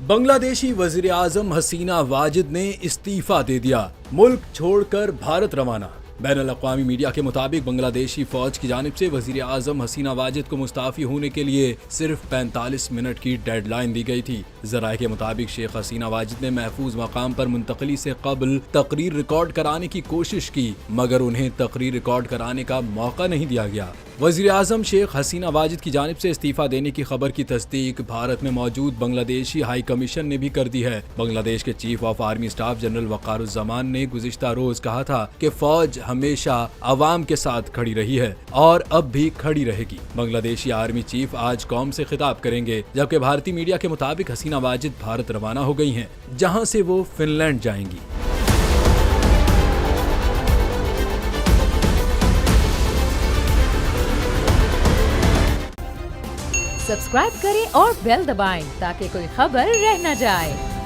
बांग्लादेशी वजीर आजम हसीना वाजिद ने इस्तीफा दे दिया, मुल्क छोड़कर भारत रवाना। बैनुल-अक़वामी मीडिया के मुताबिक बांग्लादेशी फौज की जानिब से वजीर आजम हसीना वाजिद को मुस्ताफ़ी होने के लिए सिर्फ 45 मिनट की डेडलाइन दी गई थी। ज़राए के मुताबिक शेख हसीना वाजिद ने महफूज मकाम पर मुंतकली से कबल तकरीर रिकॉर्ड कराने की कोशिश की, मगर उन्हें तकरीर रिकॉर्ड कराने का मौका नहीं दिया गया। वजीर आजम शेख हसीना वाजिद की जानिब से इस्तीफा देने की खबर की तस्दीक भारत में मौजूद बांग्लादेशी हाई कमीशन ने भी कर दी है। बांग्लादेश के chief of army staff general Waker-uz-Zaman ने गुज़िश्ता रोज कहा था कि फौज हमेशा अवाम के साथ खड़ी रही है और अब भी खड़ी रहेगी। बांग्लादेशी आर्मी चीफ आज कौम से खिताब करेंगे, जबकि भारतीय मीडिया के मुताबिक हसीना वाजिद भारत रवाना हो गई हैं, जहां से वो फिनलैंड जाएंगी। सब्सक्राइब करें और बेल दबाएं ताकि कोई खबर रह न जाए।